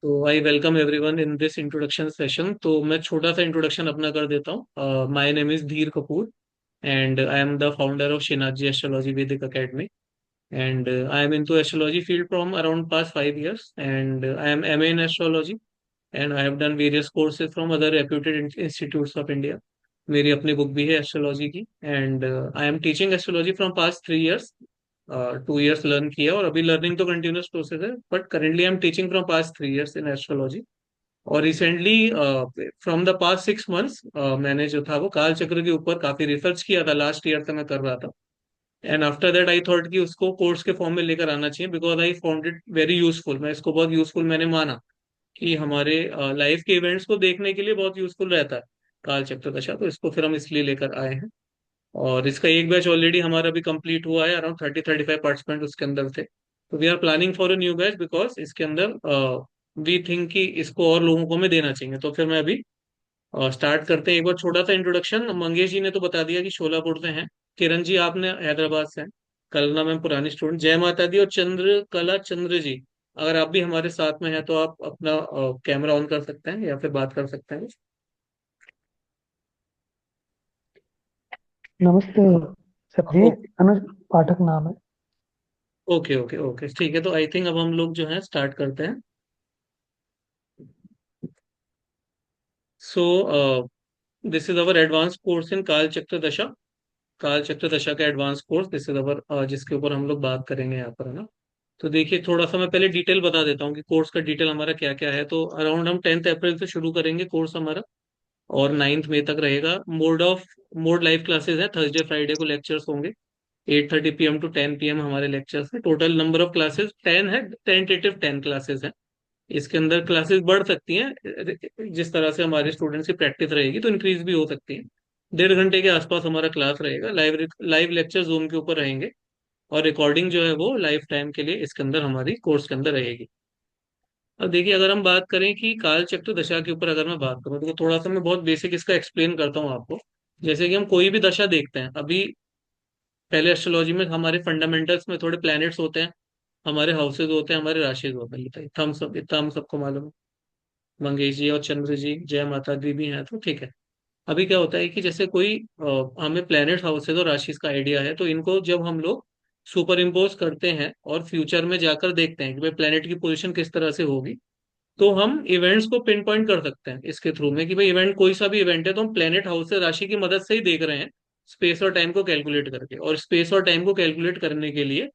तो I welcome everyone in this introduction session. तो मैं छोटा सा इंट्रोडक्शन अपना कर देता हूँ। My name is Dhir Kapoor and I am the founder of Shinaji astrology Vedic academy and I am into astrology field from around past 5 years and I am MA in astrology and I have done various courses from other reputed institutes of India. मेरी अपनी book भी है astrology की and I am teaching astrology from past 3 years. 2 years learn किया और अभी learning तो continuous process है, but currently I am teaching from past 3 years in astrology. और recently from the past 6 months मैंने जो था वो काल चक्र के ऊपर काफी रिसर्च किया था, लास्ट ईयर से मैं कर रहा था। And after that I thought कि उसको कोर्स के फॉर्म में लेकर आना चाहिए because I found it very useful. मैं इसको बहुत यूजफुल मैंने माना कि हमारे लाइफ के इवेंट्स को देखने के लिए बहुत यूजफुल रहता है काल चक्र दशा। तो इसको फिर हम इसलिए लेकर आए हैं और इसका एक बैच ऑलरेडी हमारा भी कंप्लीट हुआ है। अराउंड 30-35 पार्टिसिपेंट उसके अंदर थे। तो we are planning for a new batch because इसके अंदर वी थिंक कि इसको और लोगों को हमें देना चाहिए। तो फिर मैं अभी स्टार्ट करते हैं। एक बार छोटा सा इंट्रोडक्शन। मंगेश जी ने तो बता दिया कि शोलापुर से हैं। किरण जी आपने हैदराबाद से हैं। कल्पना मैम पुरानी स्टूडेंट। जय माता दी। और चंद्र कला चंद्र जी, अगर आप भी हमारे साथ में हैं तो आप अपना कैमरा ऑन कर सकते हैं या फिर बात कर सकते हैं। नमस्ते सर जी। अनुज पाठक नाम है। ओके ओके ओके, ठीक है। तो आई थिंक अब हम लोग जो है स्टार्ट करते हैं। So this is our advance course in काल चक्र दशा। काल चक्र दशा का advance course this is our, जिसके ऊपर हम लोग बात करेंगे यहाँ पर, है ना। तो देखिए, थोड़ा सा मैं पहले डिटेल बता देता हूँ कि कोर्स का डिटेल हमारा क्या क्या है। तो अराउंड हम 10th अप्रैल से शुरू करेंगे कोर्स हमारा और 9th मई तक रहेगा। मोड लाइव क्लासेस है। थर्सडे फ्राइडे को लेक्चर्स होंगे। 8:30 PM टू 10 PM हमारे लेक्चर्स है। टोटल नंबर ऑफ क्लासेस 10 है। टेंटेटिव 10 क्लासेस है। इसके अंदर क्लासेस बढ़ सकती हैं, जिस तरह से हमारे स्टूडेंट्स की प्रैक्टिस रहेगी तो इंक्रीज भी हो सकती है। 1.5 घंटे के आसपास हमारा क्लास रहेगा। लाइव लाइव लेक्चर जूम के ऊपर रहेंगे और रिकॉर्डिंग जो है वो लाइफ टाइम के लिए इसके अंदर हमारी कोर्स के अंदर रहेगी। अब देखिए, अगर हम बात करें कि काल चक्र दशा के ऊपर अगर मैं बात करूं तो थोड़ा सा मैं बहुत बेसिक इसका एक्सप्लेन करता हूं आपको। जैसे कि हम कोई भी दशा देखते हैं अभी, पहले एस्ट्रोलॉजी में हमारे फंडामेंटल्स में थोड़े प्लैनेट्स होते हैं, हमारे हाउसेज होते हैं, हमारे राशिज होते हैं। इतना हम सबको मालूम है। मंगेश जी और चंद्र जी, जय माता दी भी हैं तो ठीक है। अभी क्या होता है कि जैसे कोई हमें प्लैनेट हाउसेज और राशिस का आइडिया है, तो इनको जब हम लोग सुपर इम्पोज करते हैं और फ्यूचर में जाकर देखते हैं कि भाई प्लैनेट की पोजीशन किस तरह से होगी, तो हम इवेंट्स को पिन पॉइंट कर सकते हैं इसके थ्रू में कि भाई इवेंट कोई सा भी इवेंट है तो हम प्लेनेट हाउस से राशि की मदद से ही देख रहे हैं, स्पेस और टाइम को कैलकुलेट करके। और स्पेस और टाइम को कैलकुलेट करने के लिए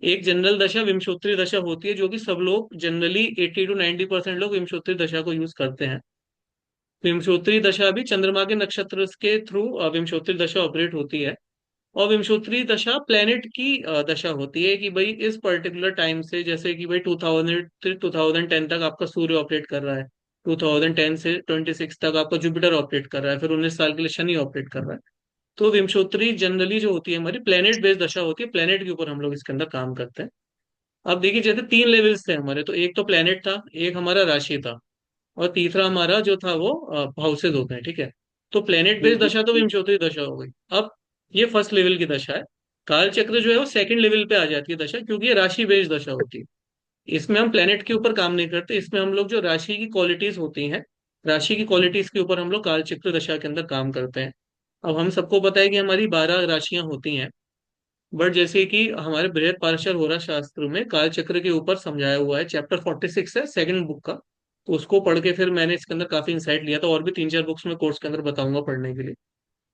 एक जनरल दशा विंशोत्तरी दशा होती है, जो कि सब लोग जनरली 80 to 90% लोग विंशोत्तरी दशा को यूज करते हैं। विंशोत्तरी दशा भी चंद्रमा के नक्षत्र के थ्रू विंशोत्तरी दशा ऑपरेट होती है। और विंशोत्तरी दशा प्लेनेट की दशा होती है कि भाई इस पर्टिकुलर टाइम से, जैसे कि भाई 2010 तक आपका सूर्य ऑपरेट कर रहा है, 2010 से 26 तक आपका जुपिटर ऑपरेट कर रहा है, फिर 19 साल के लिए शनि ऑपरेट कर रहा है। तो विंशोत्तरी जनरली जो होती है हमारी प्लेनेट बेस्ड दशा होती है। प्लेनेट के ऊपर हम लोग इसके अंदर काम करते हैं। अब देखिए, जैसे 3 लेवल्स थे हमारे, तो एक तो प्लेनेट था, एक हमारा राशि था, और तीसरा हमारा जो था वो हाउसेज होते हैं, ठीक है। तो प्लेनेट बेस्ड दशा तो विंशोत्तरी दशा हो गई। अब ये फर्स्ट लेवल की दशा है। काल चक्र जो है वो सेकंड लेवल पे आ जाती है दशा, क्योंकि ये राशि बेस्ड दशा होती है। इसमें हम प्लेनेट के ऊपर काम नहीं करते, इसमें हम लोग जो राशि की क्वालिटीज होती हैं, राशि की क्वालिटीज के ऊपर हम लोग काल चक्र दशा के अंदर काम करते हैं। अब हम सबको पता है कि हमारी 12 राशियां होती हैं, बट जैसे कि हमारे बृहद पार्श्व होरा शास्त्र में काल चक्र के ऊपर समझाया हुआ है, चैप्टर 46 है सेकंड बुक का। तो उसको पढ़ के फिर मैंने इसके अंदर काफी इंसाइट लिया था, और भी 3-4 बुक्स में कोर्स के अंदर बताऊंगा पढ़ने के लिए।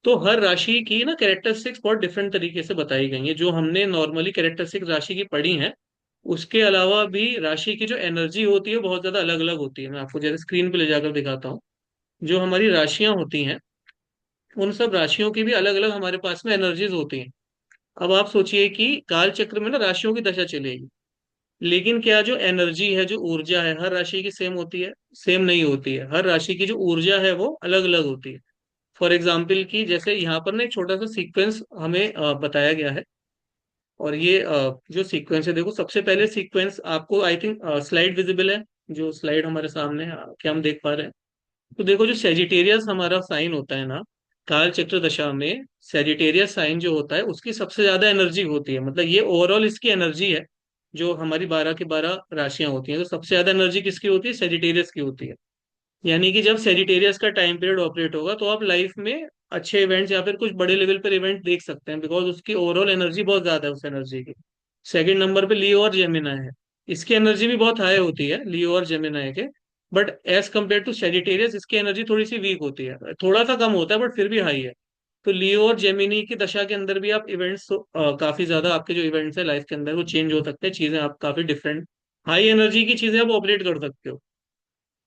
तो हर राशि की ना कैरेक्टरिस्टिक्स बहुत डिफरेंट तरीके से बताई गई हैं। जो हमने नॉर्मली कैरेक्टरिस्टिक्स राशि की पढ़ी हैं, उसके अलावा भी राशि की जो एनर्जी होती है बहुत ज्यादा अलग अलग होती है। मैं आपको जैसे स्क्रीन पे ले जाकर दिखाता हूँ। जो हमारी राशियां होती हैं, उन सब राशियों की भी अलग अलग हमारे पास में एनर्जीज होती हैं। अब आप सोचिए कि काल चक्र में ना राशियों की दशा चलेगी, लेकिन क्या जो एनर्जी है, जो ऊर्जा है, हर राशि की सेम होती है? सेम नहीं होती है। हर राशि की जो ऊर्जा है वो अलग अलग होती है। फॉर एग्जाम्पल की जैसे यहाँ पर ना एक छोटा सा सीक्वेंस हमें बताया गया है। और ये जो सीक्वेंस है, देखो सबसे पहले सीक्वेंस आपको आई थिंक स्लाइड विजिबल है। जो स्लाइड हमारे सामने है, क्या हम देख पा रहे हैं? तो देखो, जो सेजिटेरियस हमारा साइन होता है ना, काल चक्र दशा में सेजिटेरियस साइन जो होता है उसकी सबसे ज्यादा एनर्जी होती है। मतलब ये ओवरऑल इसकी एनर्जी है। जो हमारी 12 की 12 राशियां होती हैं, तो सबसे ज्यादा एनर्जी किसकी होती है? सेजिटेरियस की होती है। यानी कि जब सेजिटेरियस का टाइम पीरियड ऑपरेट होगा तो आप लाइफ में अच्छे इवेंट्स या फिर कुछ बड़े लेवल पर इवेंट देख सकते हैं, बिकॉज उसकी ओवरऑल एनर्जी बहुत ज्यादा है उस एनर्जी की। सेकंड नंबर पे लियो और जेमिनाई है। इसकी एनर्जी भी बहुत हाई होती है, लियो और जेमिनाई के। But as compare to Sagittarius इसकी एनर्जी थोड़ी सी वीक होती है, थोड़ा सा कम होता है बट फिर भी हाई है। तो लियो और जेमिनी की दशा के अंदर भी आप इवेंट्स काफी ज्यादा, आपके जो इवेंट्स है लाइफ के अंदर वो चेंज हो सकते हैं, चीजें आप काफी डिफरेंट हाई एनर्जी की चीजें आप ऑपरेट कर सकते हो।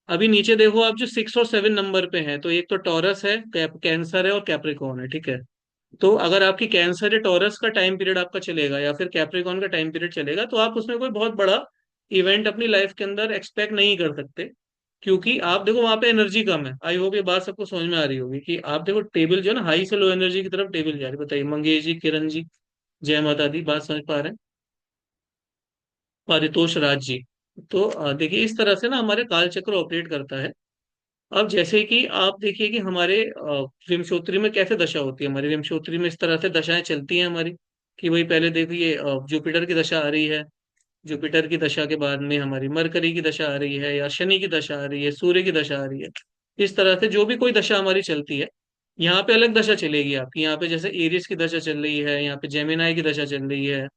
अभी नीचे देखो आप, जो 6 और 7 नंबर पे हैं, तो एक तो टॉरस है, कैंसर है और कैप्रिकॉर्न है, ठीक है। तो अगर आपकी कैंसर या टॉरस का टाइम पीरियड आपका चलेगा या फिर कैप्रिकॉर्न का टाइम पीरियड चलेगा, तो आप उसमें कोई बहुत बड़ा इवेंट अपनी लाइफ के अंदर एक्सपेक्ट नहीं कर सकते। क्योंकि आप देखो वहां पे एनर्जी कम है। आई होप ये बात सबको समझ में आ रही होगी कि आप देखो टेबल जो है ना, हाई से लो एनर्जी की तरफ टेबल जा रही है। बताइए मंगेश जी, किरण जी, जय माता दी, बात समझ पा रहे हैं? पारितोष राज जी। तो देखिए इस तरह से ना हमारे काल चक्र ऑपरेट करता है। अब जैसे कि आप देखिए कि हमारे विमशोत्री में कैसे दशा होती है, हमारी विमशोत्री में इस तरह से दशाएं चलती हैं हमारी, कि वही पहले देखिए जुपिटर की दशा आ रही है। जुपिटर की दशा के बाद में हमारी मरकरी की दशा आ रही है, या शनि की दशा आ रही है, सूर्य की दशा आ रही है। इस तरह से जो भी कोई दशा हमारी चलती है, यहाँ पे अलग दशा चलेगी आपकी। यहाँ पे जैसे एरिस की दशा चल रही है, यहाँ पे जेमिनाई की दशा चल रही है,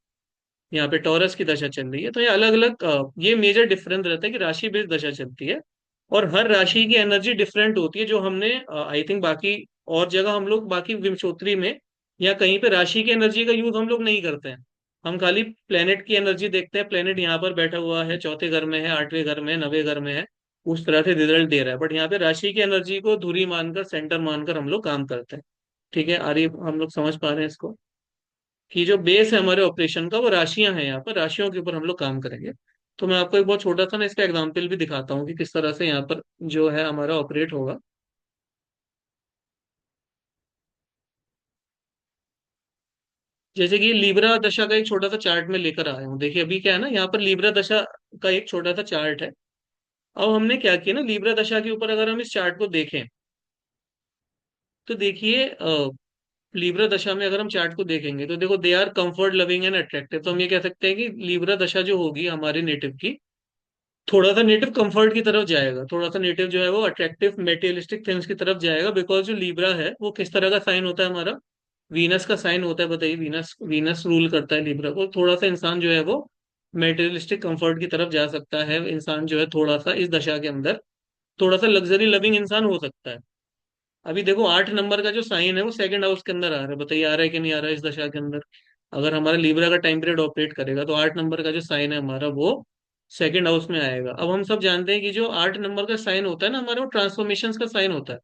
यहाँ पे टॉरस की दशा चल रही है। तो ये अलग अलग ये मेजर डिफरेंस रहता है कि राशि बेस्ड दशा चलती है। और हर राशि की एनर्जी डिफरेंट होती है, जो हमने आई थिंक बाकी और जगह हम लोग बाकी विमशोत्री में या कहीं पे राशि की एनर्जी का यूज हम लोग नहीं करते हैं। हम खाली प्लेनेट की एनर्जी देखते हैं, प्लेनेट यहाँ पर बैठा हुआ है, चौथे घर में है, आठवें घर में है, नवे घर में है, उस तरह से रिजल्ट दे रहा है। बट यहाँ पे राशि की एनर्जी को धुरी मानकर, सेंटर मानकर हम लोग काम करते हैं। ठीक है, आर्य हम लोग समझ पा रहे हैं इसको, कि जो बेस है हमारे ऑपरेशन का वो राशियां हैं। यहाँ पर राशियों के ऊपर हम लोग काम करेंगे। तो मैं आपको एक बहुत छोटा सा ना इसका एग्जांपल भी दिखाता हूँ कि किस तरह से यहाँ पर जो है हमारा ऑपरेट होगा। जैसे कि लीब्रा दशा का एक छोटा सा चार्ट में लेकर आया हूँ। देखिए अभी क्या है ना, यहाँ पर लीब्रा दशा का एक छोटा सा चार्ट है। अब हमने क्या किया ना, लीब्रा दशा के ऊपर अगर हम इस चार्ट को देखें, तो देखिए लीब्रा दशा में अगर हम चार्ट को देखेंगे तो देखो, they are comfort loving and attractive. तो हम ये कह सकते हैं कि लीब्रा दशा जो होगी हमारे नेटिव की, थोड़ा सा नेटिव कंफर्ट की तरफ जाएगा, थोड़ा सा नेटिव जो है वो अट्रैक्टिव मेटेरियलिस्टिक थिंग्स की तरफ जाएगा। बिकॉज जो लीब्रा है वो किस तरह का साइन होता है हमारा? वीनस का साइन होता है। बताइए, वीनस वीनस रूल करता है लीब्रा को। थोड़ा सा इंसान जो है वो मेटेरियलिस्टिक कंफर्ट की तरफ जा सकता है। इंसान जो है थोड़ा सा इस दशा के अंदर थोड़ा सा लग्जरी लविंग इंसान हो सकता है। अभी देखो 8 नंबर का जो साइन है वो सेकंड हाउस के अंदर आ रहा है। बताइए आ रहा है कि नहीं आ रहा है इस दशा के अंदर? अगर हमारा लीब्रा का टाइम पीरियड ऑपरेट करेगा तो 8 नंबर का जो साइन है हमारा वो सेकंड हाउस में आएगा। अब हम सब जानते हैं कि जो 8 नंबर का साइन होता है ना हमारा, वो ट्रांसफॉर्मेशन का साइन होता है।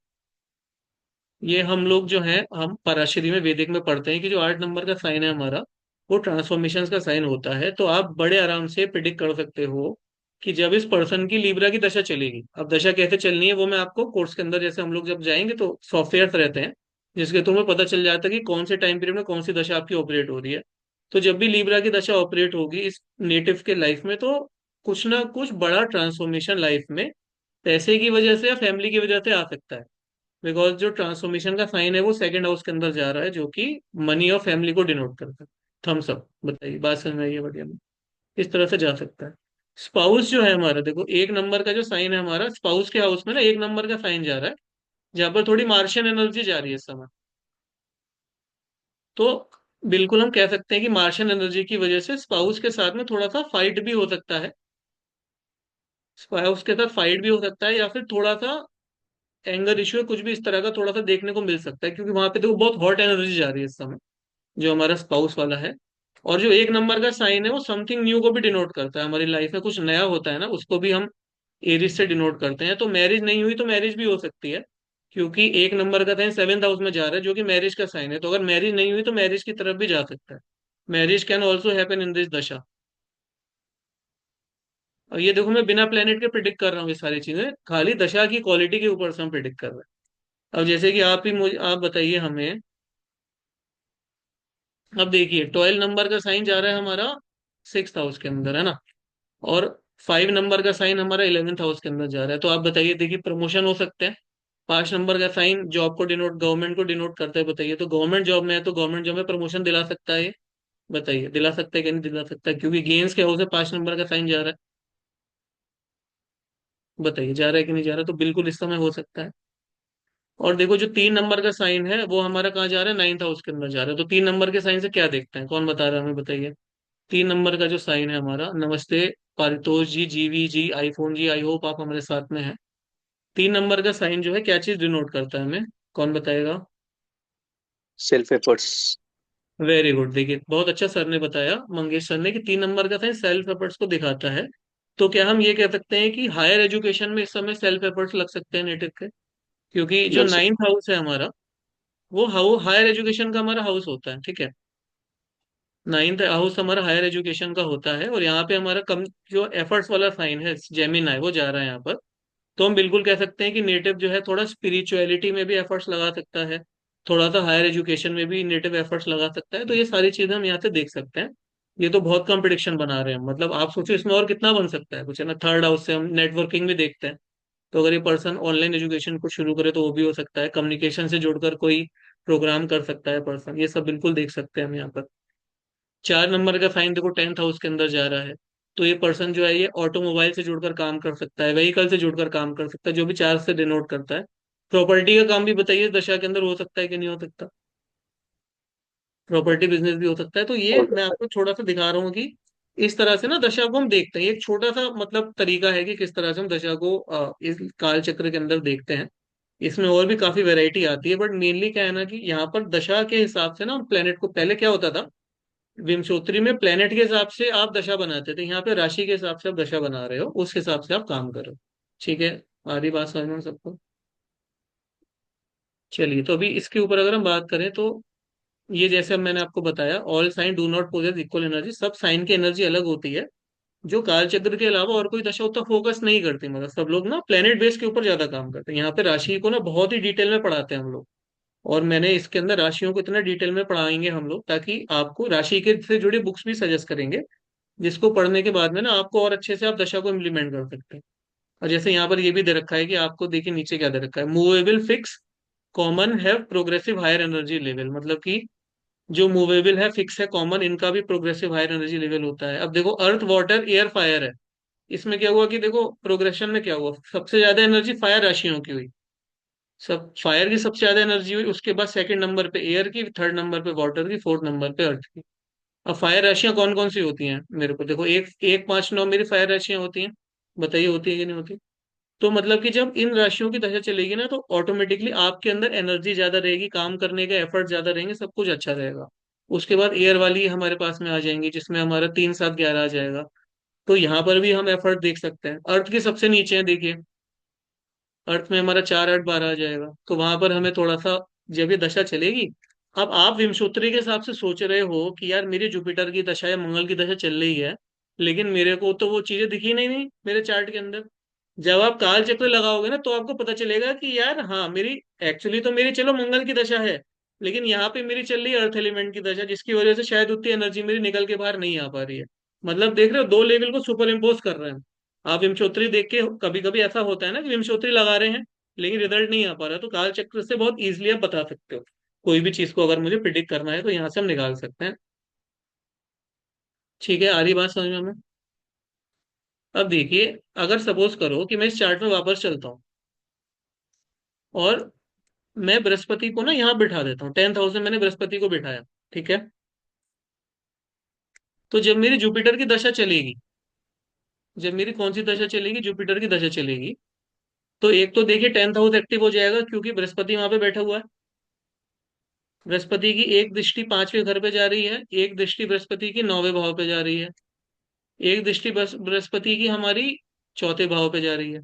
ये हम लोग जो है हम पराशरी में, वैदिक में पढ़ते हैं कि जो 8 नंबर का साइन है हमारा, वो ट्रांसफॉर्मेशन का साइन होता है। तो आप बड़े आराम से प्रिडिक्ट कर सकते हो कि जब इस पर्सन की लीब्रा की दशा चलेगी। अब दशा कैसे चलनी है वो मैं आपको कोर्स के अंदर, जैसे हम लोग जब जाएंगे तो सॉफ्टवेयर रहते हैं जिसके थ्रू में पता चल जाता है कि कौन से टाइम पीरियड में कौन सी दशा आपकी ऑपरेट हो रही है। तो जब भी लीब्रा की दशा ऑपरेट होगी इस नेटिव के लाइफ में, तो कुछ ना कुछ बड़ा ट्रांसफॉर्मेशन लाइफ में पैसे की वजह से या फैमिली की वजह से आ सकता है। बिकॉज जो ट्रांसफॉर्मेशन का साइन है वो सेकंड हाउस के अंदर जा रहा है, जो कि मनी और फैमिली को डिनोट करता है। Thumbs up. बताइए बात समझ में आई है? बढ़िया में इस तरह से जा सकता है। स्पाउस जो है हमारा, देखो 1 नंबर का जो साइन है हमारा, स्पाउस के हाउस में ना 1 नंबर का साइन जा रहा है, जहां पर थोड़ी मार्शियन एनर्जी जा रही है इस समय। तो बिल्कुल हम कह सकते हैं कि मार्शियन एनर्जी की वजह से स्पाउस के साथ में थोड़ा सा फाइट भी हो सकता है। स्पाउस के साथ फाइट भी हो सकता है, या फिर थोड़ा सा एंगर इश्यू, कुछ भी इस तरह का थोड़ा सा देखने को मिल सकता है। क्योंकि वहां पे देखो बहुत हॉट एनर्जी जा रही है इस समय, जो हमारा स्पाउस वाला है। और जो 1 नंबर का साइन है वो समथिंग न्यू को भी डिनोट करता है। हमारी लाइफ में कुछ नया होता है ना, उसको भी हम एरिस से डिनोट करते हैं। तो मैरिज नहीं हुई तो मैरिज भी हो सकती है, क्योंकि 1 नंबर का साइन 7th हाउस में जा रहा है, जो कि मैरिज का साइन है। तो अगर मैरिज नहीं हुई तो मैरिज की तरफ भी जा सकता है। Marriage can also happen in this दशा। और ये देखो मैं बिना प्लेनेट के प्रिडिक्ट कर रहा हूँ, ये सारी चीजें खाली दशा की क्वालिटी के ऊपर से हम प्रिडिक्ट कर रहे हैं। अब जैसे कि आप ही मुझे आप बताइए हमें। अब देखिए 12 नंबर का साइन जा रहा है हमारा 6th हाउस के अंदर, है ना? और 5 नंबर का साइन हमारा 11th हाउस के अंदर जा रहा है। तो आप बताइए, देखिए प्रमोशन हो सकते हैं। 5 नंबर का साइन जॉब को डिनोट, गवर्नमेंट को डिनोट करता है। बताइए, तो गवर्नमेंट जॉब में है तो गवर्नमेंट जॉब में प्रमोशन दिला सकता है। बताइए दिला सकता है कि नहीं दिला सकता है, क्योंकि गेंस के हाउस से 5 नंबर का साइन जा रहा है। बताइए जा रहा है कि नहीं जा रहा, तो बिल्कुल इस समय हो सकता है। और देखो जो 3 नंबर का साइन है वो हमारा कहाँ जा रहा है, 9th हाउस के अंदर जा रहा है। तो 3 नंबर के साइन से क्या देखते हैं, कौन बता रहा है हमें, बताइए। 3 नंबर का जो साइन है हमारा, नमस्ते पारितोष जी, जीवी जी, आईफोन जी, आई होप आप हमारे साथ में हैं। 3 नंबर का साइन जो है क्या चीज डिनोट करता है हमें, कौन बताएगा। Self efforts. वेरी गुड, देखिए बहुत अच्छा सर ने बताया, मंगेश सर ने, कि 3 नंबर का साइन सेल्फ एफर्ट्स को दिखाता है। तो क्या हम ये कह सकते हैं कि हायर एजुकेशन में इस समय सेल्फ एफर्ट्स लग सकते हैं नेटिव के, क्योंकि जो लग सक 9th हाउस है हमारा, वो हायर एजुकेशन का हमारा हाउस होता है, ठीक है। 9th हाउस हमारा हायर एजुकेशन का होता है, और यहाँ पे हमारा कम जो एफर्ट्स वाला साइन है जेमिनाई वो जा रहा है यहाँ पर। तो हम बिल्कुल कह सकते हैं कि नेटिव जो है थोड़ा स्पिरिचुअलिटी में भी एफर्ट्स लगा सकता है, थोड़ा सा हायर एजुकेशन में भी नेटिव एफर्ट्स लगा सकता है। तो ये सारी चीजें हम यहाँ से देख सकते हैं। ये तो बहुत कम प्रिडिक्शन बना रहे हैं, मतलब आप सोचो इसमें और कितना बन सकता है कुछ, है ना। 3rd हाउस से हम नेटवर्किंग भी देखते हैं। तो अगर ये पर्सन ऑनलाइन एजुकेशन को शुरू करे तो वो भी हो सकता है, कम्युनिकेशन से जुड़कर कोई प्रोग्राम कर सकता है पर्सन, ये सब बिल्कुल देख सकते हैं हम यहाँ पर। 4 नंबर का साइन देखो 10th हाउस के अंदर जा रहा है। तो ये पर्सन जो है ये ऑटोमोबाइल से जुड़कर काम कर सकता है, व्हीकल से जुड़कर काम कर सकता है, जो भी 4 से डिनोट करता है। प्रॉपर्टी का काम भी बताइए दशा के अंदर हो सकता है कि नहीं हो सकता, प्रॉपर्टी बिजनेस भी हो सकता है। तो ये हो मैं सकता आपको थोड़ा सा दिखा रहा हूँ कि इस तरह से ना दशा को हम देखते हैं। ये एक छोटा सा मतलब तरीका है कि किस तरह से हम दशा को इस काल चक्र के अंदर देखते हैं। इसमें और भी काफी वैरायटी आती है, बट मेनली क्या है ना कि यहाँ पर दशा के हिसाब से ना हम प्लेनेट को, पहले क्या होता था विमशोत्री में प्लेनेट के हिसाब से आप दशा बनाते थे, यहाँ पे राशि के हिसाब से आप दशा बना रहे हो, उस हिसाब से आप काम कर रहे हो। ठीक है, आधी बात समझ में सबको। चलिए, तो अभी इसके ऊपर अगर हम बात करें तो ये जैसे अब मैंने आपको बताया, all sign do not possess equal energy, सब साइन की एनर्जी अलग होती है। जो काल चक्र के अलावा और कोई दशा उतना फोकस नहीं करती, मतलब सब लोग ना प्लेनेट बेस के ऊपर ज्यादा काम करते हैं। यहाँ पे राशि को ना बहुत ही डिटेल में पढ़ाते हैं हम लोग। और मैंने इसके अंदर राशियों को इतना डिटेल में पढ़ाएंगे हम लोग, ताकि आपको राशि के से जुड़ी बुक्स भी सजेस्ट करेंगे, जिसको पढ़ने के बाद में ना आपको और अच्छे से आप दशा को इम्प्लीमेंट कर सकते हैं। और जैसे यहाँ पर ये भी दे रखा है कि आपको देखिए नीचे क्या दे रखा है, मूवेबल फिक्स कॉमन है प्रोग्रेसिव हायर एनर्जी लेवल, मतलब कि जो मूवेबल है फिक्स है कॉमन, इनका भी प्रोग्रेसिव हायर एनर्जी लेवल होता है। अब देखो अर्थ वाटर एयर फायर है, इसमें क्या हुआ कि देखो प्रोग्रेशन में क्या हुआ, सबसे ज्यादा एनर्जी फायर राशियों की हुई, सब फायर की सबसे ज्यादा एनर्जी हुई, उसके बाद सेकंड नंबर पे एयर की, 3rd नंबर पे वाटर की, 4th नंबर पे अर्थ की। अब फायर राशियां कौन कौन सी होती हैं मेरे को देखो, एक एक 5 9 मेरी फायर राशियां होती हैं। बताइए होती है कि नहीं होती। तो मतलब कि जब इन राशियों की दशा चलेगी ना, तो ऑटोमेटिकली आपके अंदर एनर्जी ज्यादा रहेगी, काम करने का एफर्ट ज्यादा रहेंगे, सब कुछ अच्छा रहेगा। उसके बाद एयर वाली हमारे पास में आ जाएंगी, जिसमें हमारा 3 7 11 आ जाएगा। तो यहाँ पर भी हम एफर्ट देख सकते हैं। अर्थ के सबसे नीचे है देखिए, अर्थ में हमारा 4 8 12 आ जाएगा। तो वहां पर हमें थोड़ा सा, जब ये दशा चलेगी, अब आप विमसूत्री के हिसाब से सोच रहे हो कि यार मेरी जुपिटर की दशा या मंगल की दशा चल रही है, लेकिन मेरे को तो वो चीजें दिखी नहीं मेरे चार्ट के अंदर। जब आप काल चक्र लगाओगे ना, तो आपको पता चलेगा कि यार हाँ मेरी, एक्चुअली तो मेरी चलो मंगल की दशा है, लेकिन यहाँ पे मेरी चल रही है अर्थ एलिमेंट की दशा, जिसकी वजह से शायद उतनी एनर्जी मेरी निकल के बाहर नहीं आ पा रही है। मतलब देख रहे हो, दो लेवल को सुपर इम्पोज कर रहे हैं। आप विमशोत्री देख के, कभी कभी ऐसा होता है ना कि विमशोत्री लगा रहे हैं लेकिन रिजल्ट नहीं आ पा रहा, तो काल चक्र से बहुत इजीली आप बता सकते हो। कोई भी चीज को अगर मुझे प्रिडिक्ट करना है तो यहाँ से हम निकाल सकते हैं। ठीक है, आ रही बात समझ में हमें। अब देखिए, अगर सपोज करो कि मैं इस चार्ट में वापस चलता हूँ, और मैं बृहस्पति को ना यहाँ बिठा देता हूँ, 10th हाउस में मैंने बृहस्पति को बिठाया, ठीक है। तो जब मेरी जुपिटर की दशा चलेगी, जब मेरी कौन सी दशा चलेगी, जुपिटर की दशा चलेगी, तो एक तो देखिए 10th हाउस एक्टिव हो जाएगा, क्योंकि बृहस्पति वहां पे बैठा हुआ है। बृहस्पति की एक दृष्टि 5वें घर पे जा रही है, एक दृष्टि बृहस्पति की 9वें भाव पे जा रही है, एक दृष्टि बृहस्पति की हमारी 4थे भाव पे जा रही है।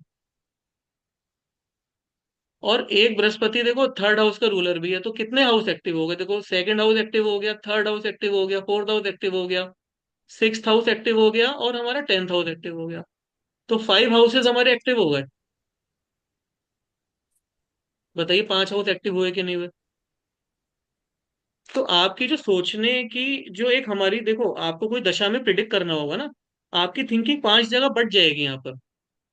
और एक बृहस्पति देखो 3rd हाउस का रूलर भी है, तो कितने हाउस एक्टिव हो गए देखो, 2nd हाउस एक्टिव हो गया, 3rd हाउस एक्टिव हो गया, 4th हाउस एक्टिव हो गया, 6th हाउस एक्टिव हो गया, और हमारा 10th हाउस एक्टिव हो गया। तो 5 हाउसेज हमारे एक्टिव हो गए। बताइए 5 हाउस एक्टिव हुए कि नहीं हुए। तो आपकी जो सोचने की, जो एक हमारी देखो, आपको कोई दशा में प्रिडिक्ट करना होगा ना, आपकी थिंकिंग 5 जगह बढ़ जाएगी यहाँ पर।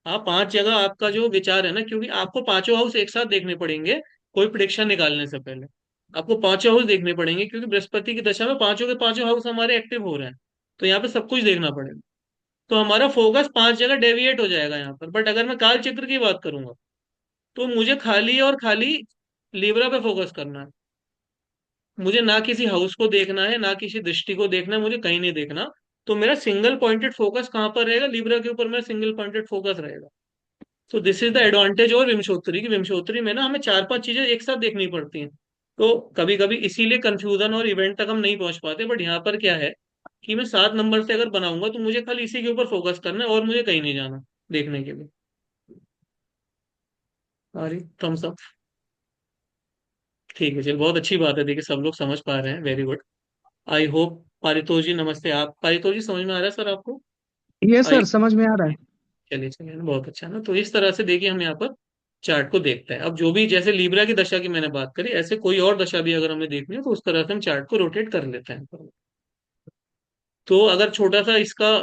आप 5 जगह आपका जो विचार है ना, क्योंकि आपको 5 हाउस एक साथ देखने पड़ेंगे कोई प्रिडिक्शन निकालने से पहले। आपको पांचों हाउस देखने पड़ेंगे, क्योंकि बृहस्पति की दशा में पांचों के पांचों हाउस हमारे एक्टिव हो रहे हैं। तो यहाँ पे सब कुछ देखना पड़ेगा। तो हमारा फोकस पांच जगह डेविएट हो जाएगा यहाँ पर। बट अगर मैं काल चक्र की बात करूंगा, तो मुझे खाली और खाली लिब्रा पे फोकस करना है। मुझे ना किसी हाउस को देखना है, ना किसी दृष्टि को देखना है, मुझे कहीं नहीं देखना। तो मेरा सिंगल पॉइंटेड फोकस कहाँ पर रहेगा? लिब्रा के ऊपर मेरा सिंगल पॉइंटेड फोकस रहेगा। तो दिस इज द एडवांटेज और विमशोत्तरी की। विमशोत्तरी में ना हमें चार पांच चीजें एक साथ देखनी पड़ती हैं। तो कभी कभी इसीलिए कंफ्यूजन और इवेंट तक हम नहीं पहुंच पाते। बट यहाँ पर क्या है कि मैं 7 नंबर से अगर बनाऊंगा तो मुझे खाली इसी के ऊपर फोकस करना है, और मुझे कहीं नहीं जाना देखने के लिए। अरे थम्स अप। ठीक है, चलिए, बहुत अच्छी बात है। देखिए सब लोग समझ पा रहे हैं, very good. I hope. Paritosh ji नमस्ते। आप पारितोष जी समझ में आ रहा है सर आपको? ये आई। सर समझ में आ रहा है। चलिए चलिए ना, बहुत अच्छा ना। तो इस तरह से देखिए हम यहाँ पर चार्ट को देखते हैं। अब जो भी, जैसे लीब्रा की दशा की मैंने बात करी, ऐसे कोई और दशा भी अगर हमें देखनी है तो उस तरह से हम चार्ट को रोटेट कर लेते हैं। तो अगर छोटा सा इसका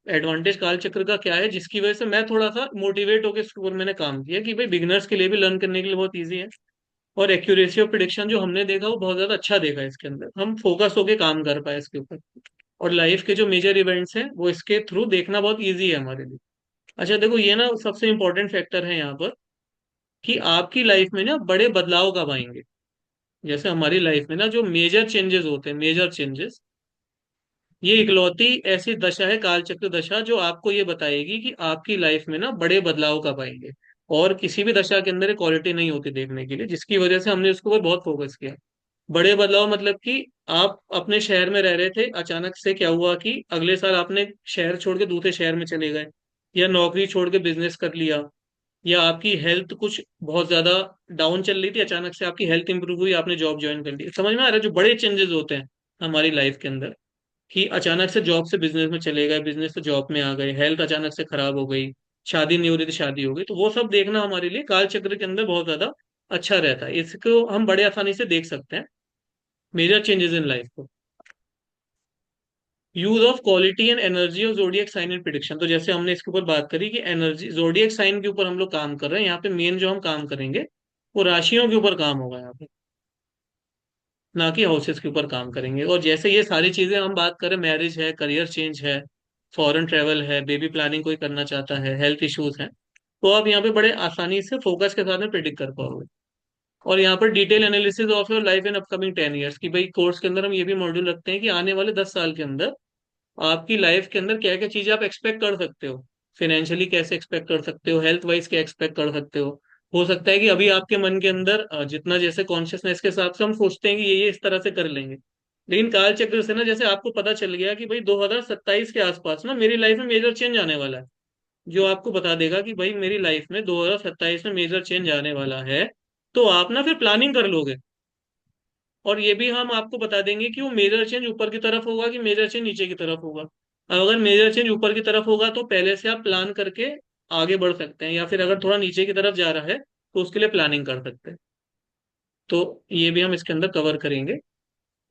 एडवांटेज काल चक्र का क्या है, जिसकी वजह से मैं थोड़ा सा मोटिवेट होकर इसके ऊपर मैंने काम किया कि भाई बिगनर्स के लिए भी लर्न करने के लिए बहुत ईजी है। और एक्यूरेसी ऑफ प्रिडिक्शन जो हमने देखा वो बहुत ज्यादा अच्छा देखा है इसके अंदर। हम फोकस होके काम कर पाए इसके ऊपर। और लाइफ के जो मेजर इवेंट्स हैं वो इसके थ्रू देखना बहुत ईजी है हमारे लिए। अच्छा देखो, ये ना सबसे इंपॉर्टेंट फैक्टर है यहाँ पर कि आपकी लाइफ में ना बड़े बदलाव कब आएंगे। जैसे हमारी लाइफ में ना जो मेजर चेंजेस होते हैं, मेजर चेंजेस, ये इकलौती ऐसी दशा है काल चक्र दशा जो आपको ये बताएगी कि आपकी लाइफ में ना बड़े बदलाव कब आएंगे। और किसी भी दशा के अंदर क्वालिटी नहीं होती देखने के लिए, जिसकी वजह से हमने उसके ऊपर बहुत फोकस किया। बड़े बदलाव मतलब कि आप अपने शहर में रह रहे थे, अचानक से क्या हुआ कि अगले साल आपने शहर छोड़ के दूसरे शहर में चले गए, या नौकरी छोड़ के बिजनेस कर लिया, या आपकी हेल्थ कुछ बहुत ज्यादा डाउन चल रही थी, अचानक से आपकी हेल्थ इंप्रूव हुई, आपने जॉब ज्वाइन कर ली। समझ में आ रहा है? जो बड़े चेंजेस होते हैं हमारी लाइफ के अंदर, कि अचानक से जॉब से बिजनेस में चले गए, बिजनेस से जॉब में आ गए, हेल्थ अचानक से खराब हो गई, शादी नहीं हो रही थी शादी हो गई, तो वो सब देखना हमारे लिए काल चक्र के अंदर बहुत ज्यादा अच्छा रहता है। इसको हम बड़े आसानी से देख सकते हैं, मेजर चेंजेस इन लाइफ को। Use of quality and energy of zodiac sign in prediction. तो जैसे हमने इसके ऊपर बात करी कि एनर्जी जोडियक साइन के ऊपर हम लोग काम कर रहे हैं, यहाँ पे मेन जो हम काम करेंगे वो राशियों के ऊपर काम होगा यहाँ पे, ना कि हाउसेस के ऊपर काम करेंगे। और जैसे ये सारी चीजें हम बात करें, मैरिज है, करियर चेंज है, फॉरेन ट्रेवल है, बेबी प्लानिंग कोई करना चाहता है, हेल्थ इश्यूज हैं, तो आप यहाँ पे बड़े आसानी से फोकस के साथ में प्रिडिक्ट कर पाओगे। और यहाँ पर detail analysis of your life in upcoming 10 years की, भाई कोर्स के अंदर हम ये भी मॉड्यूल रखते हैं कि आने वाले 10 साल के अंदर आपकी लाइफ के अंदर क्या क्या चीजें आप एक्सपेक्ट कर सकते हो। फाइनेंशियली कैसे एक्सपेक्ट कर सकते हो, हेल्थ वाइज क्या एक्सपेक्ट कर सकते हो सकता है कि अभी आपके मन के अंदर जितना जैसे कॉन्शियसनेस के हिसाब से हम सोचते हैं कि ये इस तरह से कर लेंगे, लेकिन काल चक्र से ना जैसे आपको पता चल गया कि भाई 2027 के आसपास ना मेरी लाइफ में मेजर चेंज आने वाला है, जो आपको बता देगा कि भाई मेरी लाइफ में 2027 में मेजर चेंज आने वाला है, तो आप ना फिर प्लानिंग कर लोगे। और ये भी हम आपको बता देंगे कि वो मेजर चेंज ऊपर की तरफ होगा कि मेजर चेंज नीचे की तरफ होगा। अब अगर मेजर चेंज ऊपर की तरफ होगा तो पहले से आप प्लान करके आगे बढ़ सकते हैं, या फिर अगर थोड़ा नीचे की तरफ जा रहा है तो उसके लिए प्लानिंग कर सकते हैं। तो ये भी हम इसके अंदर कवर करेंगे।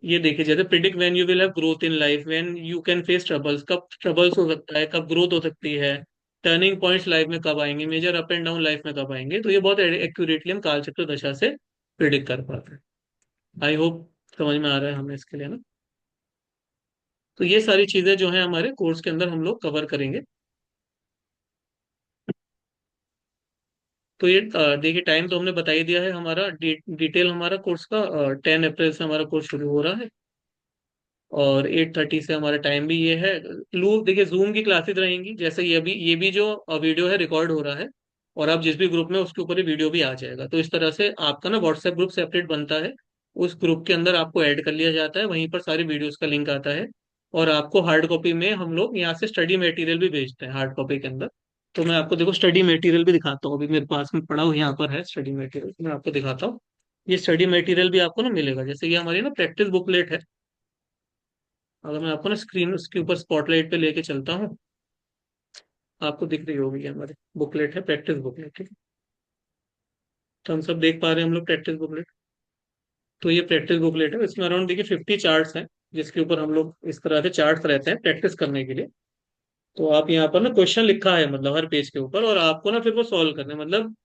ये देखिए, जैसे predict when you will have growth in life, when you can face troubles, कब ट्रबल्स हो सकता है, कब ग्रोथ हो सकती है, टर्निंग पॉइंट्स लाइफ में कब आएंगे, major up and down life में कब आएंगे, तो ये बहुत एक्यूरेटली हम कालचक्र दशा से प्रिडिक्ट कर पाते हैं। आई होप समझ में आ रहा है हमें इसके लिए ना। तो ये सारी चीजें जो है हमारे कोर्स के अंदर हम लोग कवर करेंगे। तो ये देखिए, टाइम तो हमने बता ही दिया है हमारा। डिटेल हमारा कोर्स का 10 अप्रैल से हमारा कोर्स शुरू हो रहा है, और 8:30 से हमारा टाइम भी ये है। लू देखिए, जूम की क्लासेस रहेंगी, जैसे ये भी जो वीडियो है रिकॉर्ड हो रहा है, और आप जिस भी ग्रुप में उसके ऊपर ही वीडियो भी आ जाएगा। तो इस तरह से आपका ना व्हाट्सएप ग्रुप सेपरेट बनता है, उस ग्रुप के अंदर आपको ऐड कर लिया जाता है, वहीं पर सारी वीडियोस का लिंक आता है। और आपको हार्ड कॉपी में हम लोग यहाँ से स्टडी मटेरियल भी भेजते हैं हार्ड कॉपी के अंदर। तो मैं आपको देखो स्टडी मटेरियल भी दिखाता हूँ, अभी मेरे पास में पड़ा हुआ यहाँ पर है स्टडी मटेरियल, मैं आपको दिखाता हूँ। ये स्टडी मटेरियल भी आपको ना मिलेगा, जैसे ये हमारी ना प्रैक्टिस बुकलेट है। अगर मैं आपको ना स्क्रीन उसके ऊपर स्पॉटलाइट पे लेके चलता हूँ, आपको दिख रही होगी, ये हमारी बुकलेट है, प्रैक्टिस बुकलेट, ठीक है। तो हम सब देख पा रहे हैं हम लोग प्रैक्टिस बुकलेट। तो ये प्रैक्टिस बुकलेट है, इसमें अराउंड देखिए 50 चार्ट्स हैं, जिसके ऊपर हम लोग इस तरह से चार्ट्स रहते हैं प्रैक्टिस करने के लिए। तो आप यहाँ पर ना क्वेश्चन लिखा है मतलब हर पेज के ऊपर, और आपको ना फिर वो सॉल्व करना है। मतलब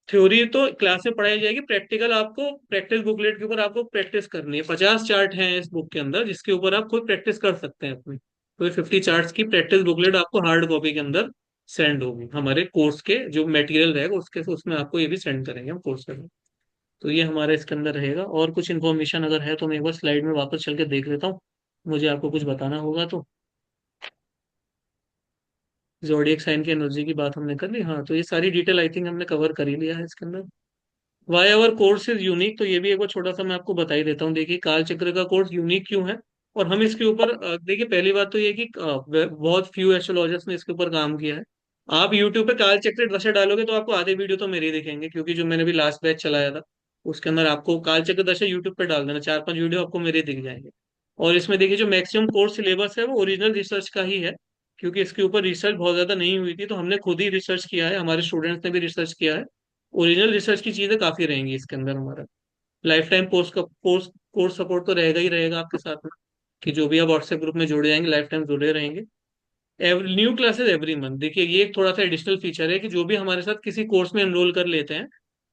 थ्योरी तो क्लास में पढ़ाई जाएगी, प्रैक्टिकल आपको प्रैक्टिस बुकलेट के ऊपर आपको प्रैक्टिस करनी है। 50 चार्ट हैं इस बुक के अंदर जिसके ऊपर आप खुद प्रैक्टिस कर सकते हैं अपनी। तो ये 50 चार्ट्स की प्रैक्टिस बुकलेट आपको हार्ड कॉपी के अंदर सेंड होगी, हमारे कोर्स के जो मटेरियल रहेगा उसके, उसमें आपको ये भी सेंड करेंगे हम कोर्स का। तो ये हमारा इसके अंदर रहेगा। और कुछ इन्फॉर्मेशन अगर है तो मैं एक बार स्लाइड में वापस चल के देख लेता हूँ, मुझे आपको कुछ बताना होगा तो। जोडिएक साइन की एनर्जी की बात हमने कर ली, हाँ तो ये सारी डिटेल आई थिंक हमने कवर कर ही लिया है इसके अंदर। Why our course is unique, तो ये भी एक बार छोटा सा मैं आपको बता ही देता हूँ। देखिए काल चक्र का कोर्स यूनिक क्यों है, और हम इसके ऊपर देखिए पहली बात तो ये कि बहुत फ्यू एस्ट्रोलॉजर्स ने इसके ऊपर काम किया है। आप यूट्यूब पे काल चक्र दशा डालोगे तो आपको आधे वीडियो तो मेरे ही दिखेंगे, क्योंकि जो मैंने भी लास्ट बैच चलाया था उसके अंदर आपको काल चक्र दशा यूट्यूब पे डाल देना, 4 5 वीडियो आपको मेरे दिख जाएंगे। और इसमें देखिए जो मैक्सिमम कोर्स सिलेबस है वो ओरिजिनल रिसर्च का ही है, क्योंकि इसके ऊपर रिसर्च बहुत ज्यादा नहीं हुई थी, तो हमने खुद ही रिसर्च किया है, हमारे स्टूडेंट्स ने भी रिसर्च किया है। ओरिजिनल रिसर्च की चीजें काफी रहेंगी इसके अंदर हमारा। लाइफ टाइम कोर्स सपोर्ट तो रहेगा ही रहेगा आपके साथ में, कि जो भी आप व्हाट्सएप ग्रुप में जुड़े जाएंगे लाइफ टाइम जुड़े रहेंगे। न्यू क्लासेस एवरी मंथ, देखिए ये एक थोड़ा सा एडिशनल फीचर है कि जो भी हमारे साथ किसी कोर्स में एनरोल कर लेते हैं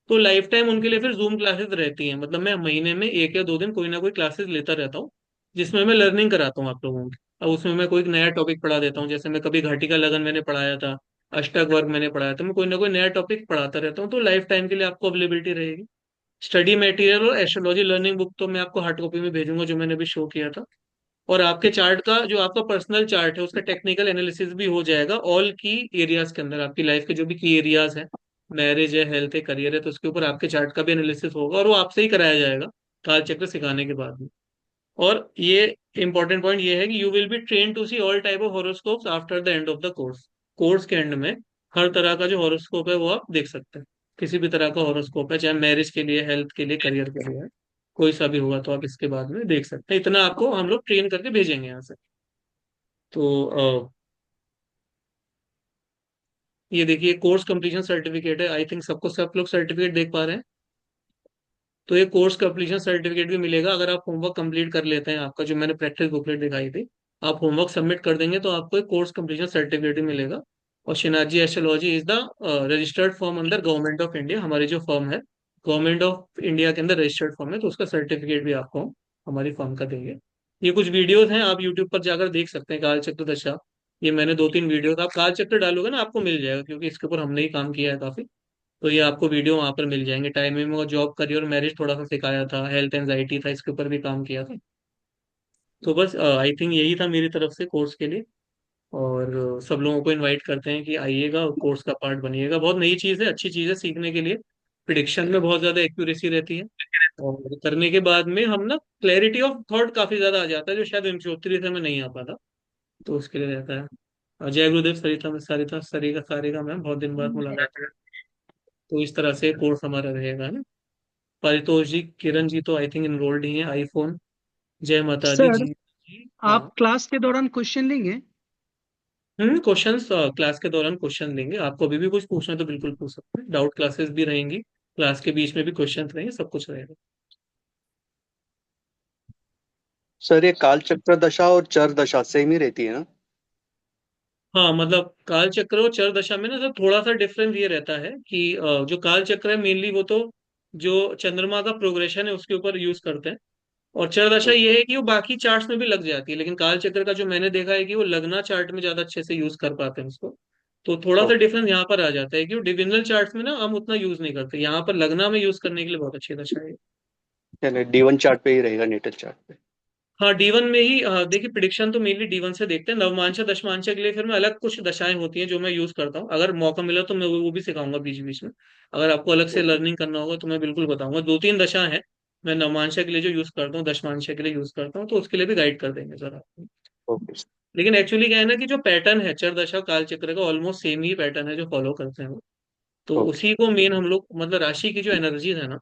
तो लाइफ टाइम उनके लिए फिर जूम क्लासेस रहती हैं। मतलब मैं महीने में 1 या 2 दिन कोई ना कोई क्लासेस लेता रहता हूँ, जिसमें मैं लर्निंग कराता हूँ आप लोगों की। अब उसमें मैं कोई नया टॉपिक पढ़ा देता हूँ, जैसे मैं कभी घाटी का लगन मैंने पढ़ाया था, अष्टक वर्ग मैंने पढ़ाया था, मैं कोई ना कोई नया टॉपिक पढ़ाता रहता हूँ, तो लाइफ टाइम के लिए आपको अवेलेबिलिटी रहेगी। स्टडी मटेरियल और एस्ट्रोलॉजी लर्निंग बुक तो मैं आपको हार्ड कॉपी में भेजूंगा, जो मैंने अभी शो किया था। और आपके चार्ट का जो आपका पर्सनल चार्ट है उसका टेक्निकल एनालिसिस भी हो जाएगा ऑल की एरियाज के अंदर, आपकी लाइफ के जो भी की एरियाज है, मैरिज है, हेल्थ है, करियर है, तो उसके ऊपर आपके चार्ट का भी एनालिसिस होगा और वो आपसे ही कराया जाएगा काल चक्र सिखाने के बाद में। और ये इंपॉर्टेंट पॉइंट ये है कि you will be train to see all type of horoscopes after the end of the course. Course के एंड में हर तरह का जो हॉरोस्कोप है वो आप देख सकते हैं। किसी भी तरह का हॉरोस्कोप है, चाहे मैरिज के लिए, हेल्थ के लिए, करियर के लिए है, कोई सा भी होगा तो आप इसके बाद में देख सकते हैं। इतना आपको हम लोग ट्रेन करके भेजेंगे यहाँ से। तो ये देखिए कोर्स कंप्लीशन सर्टिफिकेट है, आई थिंक सबको सब लोग सर्टिफिकेट देख पा रहे हैं। तो ये कोर्स कंप्लीशन सर्टिफिकेट भी मिलेगा अगर आप होमवर्क कंप्लीट कर लेते हैं, आपका जो मैंने प्रैक्टिस बुकलेट दिखाई थी, आप होमवर्क सबमिट कर देंगे तो आपको एक कोर्स कंप्लीशन सर्टिफिकेट भी मिलेगा। और Shinaji astrology is the registered firm under government of India, हमारी जो फर्म है गवर्नमेंट ऑफ इंडिया के अंदर रजिस्टर्ड फर्म है, तो उसका सर्टिफिकेट भी आपको हम हमारी फर्म का देंगे। ये कुछ वीडियोस हैं, आप यूट्यूब पर जाकर देख सकते हैं, काल चक्र दशा। ये मैंने 2 3 वीडियो, आप काल चक्र डालोगे ना आपको मिल जाएगा, क्योंकि इसके ऊपर हमने ही काम किया है काफी। तो ये आपको वीडियो वहां पर मिल जाएंगे। टाइमिंग और जॉब, करियर, मैरिज थोड़ा सा सिखाया था, हेल्थ एंजाइटी था, इसके ऊपर भी काम किया था। तो बस आई थिंक यही था मेरी तरफ से कोर्स के लिए। और सब लोगों को इनवाइट करते हैं कि आइएगा और कोर्स का पार्ट बनिएगा। बहुत नई चीज़ है, अच्छी चीज़ है सीखने के लिए। प्रिडिक्शन में बहुत ज़्यादा एक्यूरेसी रहती है, और करने के बाद में हम ना क्लैरिटी ऑफ थॉट काफ़ी ज़्यादा आ जाता है, जो शायद इंफ्योत्री से में नहीं आ पाता। तो उसके लिए रहता है। और जय गुरुदेव सरिता में, सरिता सरिगा सारिगा मैम, बहुत दिन बाद मुलाकात है। तो इस तरह से कोर्स हमारा रहेगा ना। परितोष जी, किरण जी तो आई थिंक इनरोल्ड ही हैं, आईफोन। जय माता दी सर, जी जी। हाँ। आप क्लास के दौरान क्वेश्चन लेंगे? क्वेश्चंस क्लास के दौरान क्वेश्चन देंगे, आपको अभी भी कुछ पूछना है तो बिल्कुल पूछ सकते हैं। डाउट क्लासेस भी रहेंगी, क्लास के बीच में भी क्वेश्चन रहेंगे, सब कुछ रहेगा। सर ये काल चक्र दशा और चर दशा सेम ही रहती है ना? हाँ मतलब काल चक्र और चर दशा में ना सर थोड़ा सा डिफरेंस ये रहता है कि जो काल चक्र है मेनली वो तो जो चंद्रमा का प्रोग्रेशन है उसके ऊपर यूज करते हैं। और चर दशा ओके। ये है कि वो बाकी चार्ट्स में भी लग जाती है, लेकिन काल चक्र का जो मैंने देखा है कि वो लगना चार्ट में ज्यादा अच्छे से यूज कर पाते हैं उसको। तो थोड़ा सा ओके। डिफरेंस यहाँ पर आ जाता है कि वो डिविजनल चार्ट्स में ना हम उतना यूज नहीं करते, यहाँ पर लगना में यूज करने के लिए बहुत अच्छी दशा है। यानी D1 चार्ट पे ही रहेगा, नेटल चार्ट पे? हाँ डी वन में ही देखिए प्रिडिक्शन तो मेनली डी वन से देखते हैं। नवमांशा दशमांशा के लिए फिर मैं अलग कुछ दशाएं होती हैं जो मैं यूज करता हूँ, अगर मौका मिला तो मैं वो भी सिखाऊंगा बीच बीच में। अगर आपको अलग से ओके। लर्निंग करना होगा तो मैं बिल्कुल बताऊंगा। 2 3 दशा हैं मैं नवमांशा के लिए जो यूज करता हूँ, दशमांशा के लिए यूज करता हूँ, तो उसके लिए भी गाइड कर देंगे सर आपको। ओके। लेकिन एक्चुअली क्या है ना कि जो पैटर्न है चर दशा काल चक्र का ऑलमोस्ट सेम ही पैटर्न है जो फॉलो करते हैं वो। तो ओके। उसी को मेन हम लोग मतलब राशि की जो एनर्जीज है ना।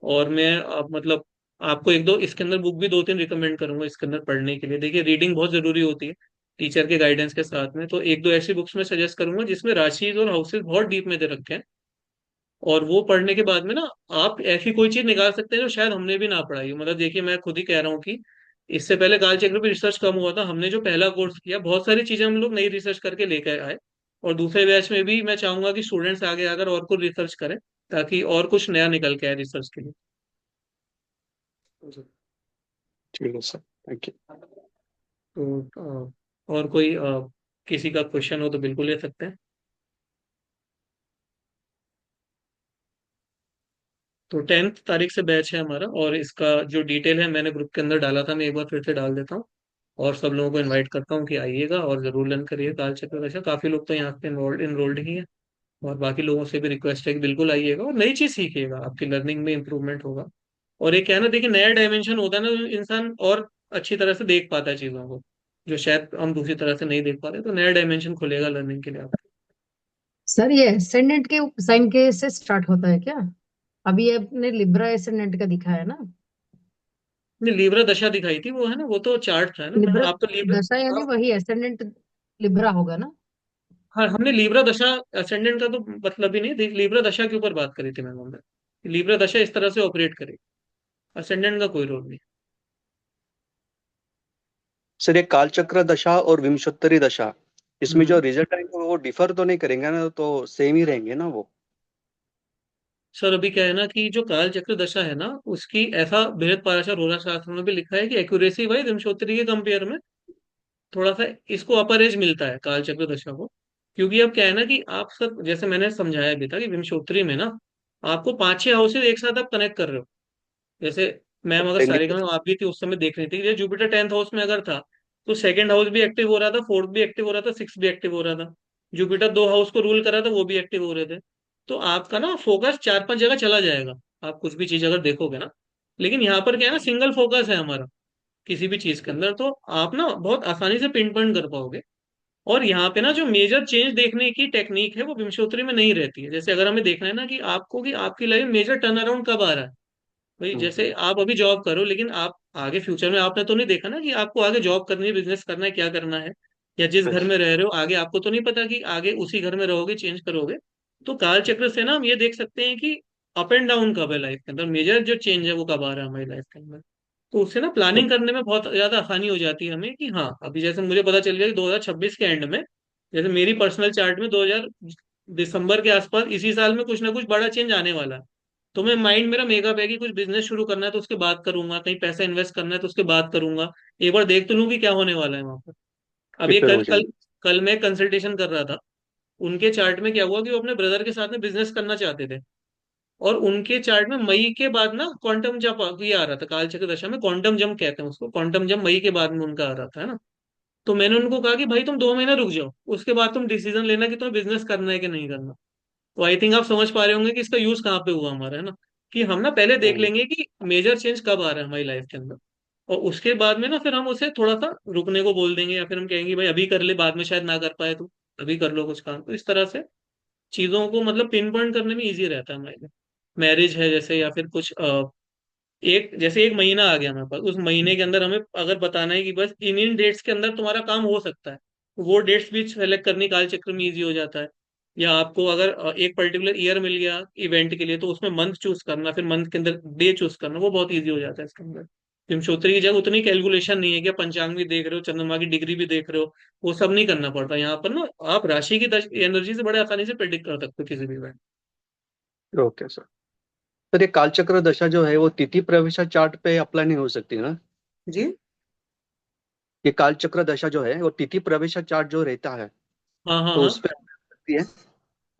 और मैं अब मतलब आपको एक दो इसके अंदर बुक भी 2 3 रिकमेंड करूंगा इसके अंदर पढ़ने के लिए। देखिए रीडिंग बहुत जरूरी होती है टीचर के गाइडेंस के साथ में, तो एक दो ऐसी बुक्स में सजेस्ट करूंगा जिसमें राशिज और हाउसेज बहुत डीप में दे रखे हैं। और वो पढ़ने के बाद में ना आप ऐसी कोई चीज निकाल सकते हैं जो शायद हमने भी ना पढ़ाई हो। मतलब देखिए मैं खुद ही कह रहा हूँ कि इससे पहले काल चक्र पे रिसर्च कम हुआ था, हमने जो पहला कोर्स किया बहुत सारी चीजें हम लोग नई रिसर्च करके लेकर आए। और दूसरे बैच में भी मैं चाहूंगा कि स्टूडेंट्स आगे आकर और कुछ रिसर्च करें, ताकि और कुछ नया निकल के आए रिसर्च के लिए। ठीक है सर, थैंक यू। तो और कोई किसी का क्वेश्चन हो तो बिल्कुल ले सकते हैं। तो 10th तारीख से बैच है हमारा, और इसका जो डिटेल है मैंने ग्रुप के अंदर डाला था, मैं एक बार फिर से डाल देता हूँ। और सब लोगों को इनवाइट करता हूँ कि आइएगा और जरूर लर्न करिए काल चक्र वैसे। काफी लोग तो यहाँ पे इनरोल्ड ही है, और बाकी लोगों से भी रिक्वेस्ट है कि बिल्कुल आइएगा और नई चीज सीखिएगा, आपकी लर्निंग में इंप्रूवमेंट होगा। और एक क्या है ना, देखिए नया डायमेंशन होता है ना, तो इंसान और अच्छी तरह से देख पाता है चीजों को, जो शायद हम दूसरी तरह से नहीं देख पाते। तो नया डायमेंशन खुलेगा लर्निंग के लिए आपको। सर ये एसेंडेंट के साइन के से स्टार्ट होता है क्या? अभी ये अपने लिब्रा एसेंडेंट का दिखा है ना। नहीं, लीब्रा दशा दिखाई थी वो, है ना, वो तो चार्ट था है ना, लिब्रा आप तो दशा यानी लीब्रा। वही एसेंडेंट लिब्रा होगा ना। हाँ, हमने लीब्रा दशा असेंडेंट का तो मतलब ही नहीं, लीब्रा दशा के ऊपर बात करी थी मैम हमने। लीब्रा दशा इस तरह से ऑपरेट करेगी, असेंडेंट का कोई रोल नहीं। सर ये काल चक्र दशा और विंशोत्तरी दशा, इसमें जो हम्म। रिजल्ट आएंगे वो डिफर तो नहीं करेंगे ना, तो सेम ही रहेंगे ना वो? सर अभी क्या है ना, कि जो काल चक्र दशा है ना, उसकी ऐसा बृहद पाराशर रोरा शास्त्र में भी लिखा है कि एक्यूरेसी वाइज विंशोत्तरी के कंपेयर में थोड़ा सा इसको अपर एज मिलता है काल चक्र दशा को। क्योंकि अब क्या है ना, कि आप सब जैसे मैंने समझाया भी था कि विंशोत्तरी में ना आपको 5-6 हाउसेज एक साथ आप कनेक्ट कर रहे हो। जैसे मैम अगर सारे टेक्निकल। में आप भी थी उस समय देख रही थी कि जुपिटर 10th हाउस में अगर था, तो सेकंड हाउस भी एक्टिव हो रहा था, फोर्थ भी एक्टिव हो रहा था, सिक्स भी एक्टिव हो रहा था। जुपिटर 2 हाउस को रूल कर रहा था, वो भी एक्टिव हो रहे थे। तो आपका ना फोकस 4-5 जगह चला जाएगा, आप कुछ भी चीज अगर देखोगे ना। लेकिन यहाँ पर क्या है ना, सिंगल फोकस है हमारा किसी भी चीज के अंदर, तो आप ना बहुत आसानी से पिन पॉइंट कर पाओगे। और यहाँ पे ना जो मेजर चेंज देखने की टेक्निक है वो विंशोत्तरी में नहीं रहती है। जैसे अगर हमें देखना है ना कि आपको, कि आपकी लाइफ में मेजर टर्न अराउंड कब आ रहा है। भाई जैसे आप अभी जॉब करो, लेकिन आप आगे फ्यूचर में आपने तो नहीं देखा ना कि आपको आगे जॉब करनी है, बिजनेस करना है, क्या करना है। या जिस घर में रह रहे हो आगे आपको तो नहीं पता कि आगे उसी घर में रहोगे, चेंज करोगे। तो काल चक्र से ना हम ये देख सकते हैं कि अप एंड डाउन कब है लाइफ के अंदर, मेजर जो चेंज है वो कब आ रहा है हमारी लाइफ के अंदर। तो उससे ना प्लानिंग करने में बहुत ज्यादा आसानी हो जाती है हमें, कि हाँ अभी जैसे मुझे पता चल गया कि 2026 के एंड में, जैसे मेरी पर्सनल चार्ट में 2000 दिसंबर के आसपास इसी साल में कुछ ना कुछ बड़ा चेंज आने वाला है। तो मैं माइंड मेरा मेकअप है कि कुछ बिजनेस शुरू करना है तो उसके बाद करूंगा, कहीं पैसा इन्वेस्ट करना है तो उसके बाद करूंगा। एक बार देख तो लूं कि क्या होने वाला है वहां पर। अब ये प्रिपेयर कल हो कल जाएंगे। कल मैं कंसल्टेशन कर रहा था। उनके चार्ट में क्या हुआ कि वो अपने ब्रदर के साथ में बिजनेस करना चाहते थे। और उनके चार्ट में मई के बाद ना क्वांटम जंप ये आ रहा था, काल चक्र दशा में क्वांटम जंप कहते हैं उसको, क्वांटम जंप मई के बाद में उनका आ रहा था, है ना। तो मैंने उनको कहा कि भाई तुम 2 महीना रुक जाओ, उसके बाद तुम डिसीजन लेना कि तुम्हें बिजनेस करना है कि नहीं करना। तो आई थिंक आप समझ पा रहे होंगे कि इसका यूज कहाँ पे हुआ हमारा, है ना। कि हम ना पहले देख हम्म। लेंगे कि मेजर चेंज कब आ रहा है हमारी लाइफ के अंदर। और उसके बाद में ना फिर हम उसे थोड़ा सा रुकने को बोल देंगे, या फिर हम कहेंगे भाई अभी कर ले, बाद में शायद ना कर पाए तो अभी कर लो कुछ काम। तो इस तरह से चीजों को मतलब पिन पॉइंट करने में इजी रहता है हमारे लिए। मैरिज है जैसे, या फिर कुछ एक जैसे एक महीना आ गया हमारे पास, उस महीने के अंदर हमें अगर बताना है कि बस इन इन डेट्स के अंदर तुम्हारा काम हो सकता है, तो वो डेट्स भी सेलेक्ट करने काल चक्र में इजी हो जाता है। या आपको अगर एक पर्टिकुलर ईयर मिल गया इवेंट के लिए, तो उसमें मंथ चूज करना, फिर मंथ के अंदर डे चूज करना, वो बहुत इजी हो जाता है इसके अंदर। हिमशोत्री की जगह उतनी कैलकुलेशन नहीं है कि आप पंचांग भी देख रहे हो, चंद्रमा की डिग्री भी देख रहे हो, वो सब नहीं करना पड़ता यहाँ पर ना। आप राशि की एनर्जी से बड़े आसानी से प्रेडिक्ट कर सकते हो किसी भी इवेंट। Okay sir. सर ये काल चक्र दशा जो है वो तिथि प्रवेशा चार्ट पे अप्लाई नहीं हो सकती ना? जी। ये काल चक्र दशा जो है वो तिथि प्रवेशा चार्ट जो रहता है, हाँ हाँ तो हाँ। उस पे अप्लाई हो सकती है,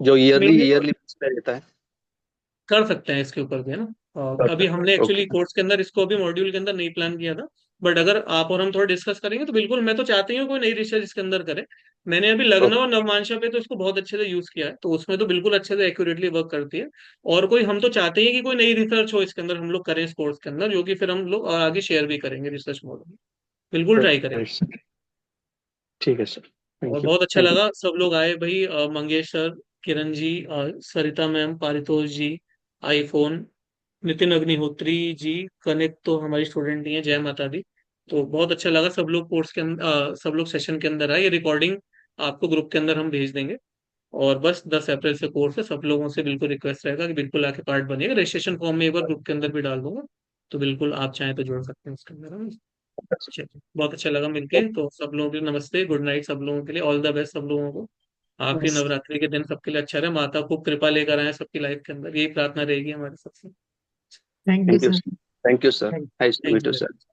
जो ईयरली मेनली ईयरली पे रहता है? कर सकते हैं इसके ऊपर भी, है ना। कर अभी सकते हमने हैं, एक्चुअली ओके। कोर्स के अंदर इसको अभी मॉड्यूल के अंदर नहीं प्लान किया था। बट अगर आप और हम थोड़ा डिस्कस करेंगे तो बिल्कुल, मैं तो चाहती हूँ कोई नई रिसर्च इसके अंदर करे। मैंने अभी लग्न ओके। और नवमांशा पे तो इसको बहुत अच्छे से यूज किया है, तो उसमें तो बिल्कुल अच्छे से एक्यूरेटली वर्क करती है। और कोई हम तो चाहते हैं कि कोई नई रिसर्च हो इसके अंदर, हम लोग करें इस कोर्स के अंदर, जो कि फिर हम लोग आगे शेयर भी करेंगे रिसर्च मॉडल। बिल्कुल ट्राई करेंगे। ठीक है सर, और थैंक यू, बहुत अच्छा थैंक यू। लगा सब लोग आए भाई, मंगेश सर, किरण जी, सरिता मैम, पारितोष जी, आईफोन, नितिन अग्निहोत्री जी, कनेक्ट तो हमारी स्टूडेंट ही है, जय माता दी। तो बहुत अच्छा लगा, सब लोग कोर्स के अंदर, सब लोग सेशन के अंदर आए। ये रिकॉर्डिंग आपको ग्रुप के अंदर हम भेज देंगे। और बस 10 अप्रैल से कोर्स है, सब लोगों से बिल्कुल रिक्वेस्ट रहेगा कि बिल्कुल आके पार्ट बनिएगा। रजिस्ट्रेशन फॉर्म में एक बार ग्रुप के अंदर भी डाल दूंगा, तो बिल्कुल आप चाहें तो जोड़ सकते हैं उसके अंदर, है ना? चलिए, बहुत अच्छा लगा मिलके। तो सब लोगों के लिए नमस्ते, गुड नाइट सब लोगों के लिए, ऑल द बेस्ट सब लोगों को। आखिरी यस। नवरात्रि के दिन सबके लिए अच्छा रहे, माता खूब कृपा लेकर आए सबकी लाइफ के अंदर, यही प्रार्थना रहेगी हमारी सबसे। Thank you thank you sir. Sir. Thank you sir. Thank nice to thank meet you you very sir. Much.